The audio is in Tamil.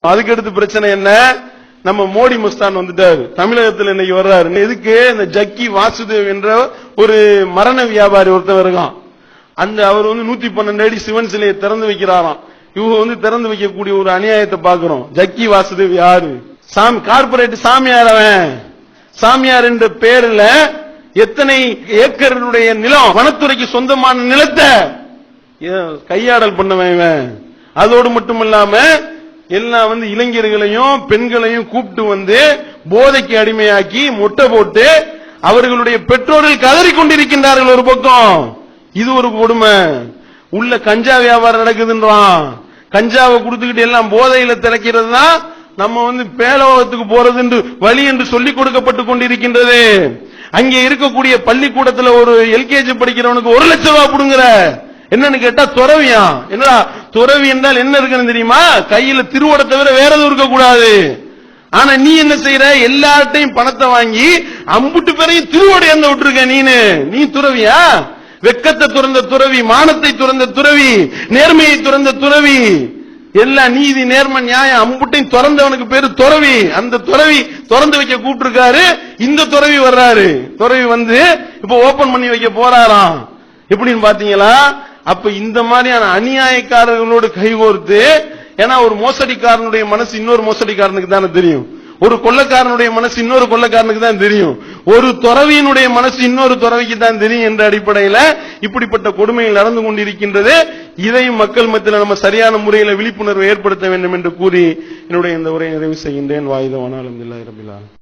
அதுக்கு அடுத்து பிரச்சனை என்ன? நம்ம மோடி மஸ்தான் வந்துட்டாரு, தமிழகத்தில் இன்னைக்கு வர்றாரு. எதுக்கு? இந்த ஜக்கி வாசுதேவ் என்ற ஒரு மரண வியாபாரி ஒருத்தர் இருக்கான். அந்த அவர் 112 அடி சிவன் சிலையை திறந்து வைக்கிறாராம். இவங்க திறந்து வைக்கக்கூடிய ஒரு அநியாயத்தை பாக்குறோம். ஜக்கி வாசுதேவ் யாரு? சாமி கார்பரேட் சாமியார். அவன் சாமியார் என்ற பேர்ல எத்தனை ஏக்கருடைய நிலம், வனத்துறைக்கு சொந்தமான நிலத்தை கையாடல் பண்ணவன். அதோடு மட்டுமல்லாம எல்லாம் இளைஞர்களையும் பெண்களையும் கூப்பிட்டு போதைக்கு அடிமையாக்கி முட்டை போட்டு அவர்களுடைய பெற்றோர்கள் கதறி கொண்டிருக்கின்றார்கள். ஒரு பக்கம் இது ஒரு கொடுமை. உள்ள கஞ்சா வியாபாரம் நடக்குதுன்றான். கஞ்சாவை கொடுத்துக்கிட்டு எல்லாம் போதையில திளைக்கிறது தான் நம்ம பேலோகத்துக்கு போறது என்று வழி என்று சொல்லிக் கொடுக்கப்பட்டு கொண்டிருக்கின்றது. அங்கே இருக்கக்கூடிய பள்ளிக்கூடத்துல ஒரு எல்கேஜி படிக்கிறவனுக்கு 1 லட்சம் ரூபாய் கொடுங்கிற. என்னன்னு கேட்டா துறவியா? என்னடா துறவி என்றால் என்ன இருக்குன்னு தெரியுமா? கையில திருவோட தவிர வேற எதுவும் இருக்க கூடாது. ஆனா நீ என்ன செய்யற? எல்லார்ட்டையும் பணத்தை வாங்கி அம்புட்டு பேரையும் திருவோட எந்த விட்டுருக்க. நீ துறவியா? வெக்கத்தை துறந்த துறவி, மானத்தை துறந்த துறவி, நேர்மையை துறந்த துறவி, எல்லா நீதி நேர்ம நியாயம் அம்புட்டையும் திறந்தவனுக்கு பேரு துறவி. அந்த துறவி திறந்து வைக்க கூப்பிட்டு இருக்காரு. இந்த துறவி வர்றாரு. துறவி இப்ப ஓபன் பண்ணி வைக்க போறாராம். எப்படின்னு பாத்தீங்களா? அப்ப இந்த மாதிரியான அநியாயக்காரர்களோடு கைகோர்த்து, ஏன்னா ஒரு மோசடிக்காரனுடைய மனசு இன்னொரு மோசடிக்காரனுக்கு தானே தெரியும். ஒரு கொள்ளக்காரனுடைய மனசு இன்னொரு கொள்ளக்காரனுக்கு தான் தெரியும். ஒரு துறவியினுடைய மனசு இன்னொரு துறவிக்கு தான் தெரியும் என்ற அடிப்படையில் இப்படிப்பட்ட கொடுமைகள் நடந்து கொண்டிருக்கின்றது. இதையும் மக்கள் மத்தியில் நம்ம சரியான முறையில் விழிப்புணர்வு ஏற்படுத்த வேண்டும் என்று கூறி என்னுடைய இந்த உரையை நிறைவு செய்கின்றேன். வாயுதவான அல்ஹம்துலில்லாஹி ரப்பில் ஆலமீன்.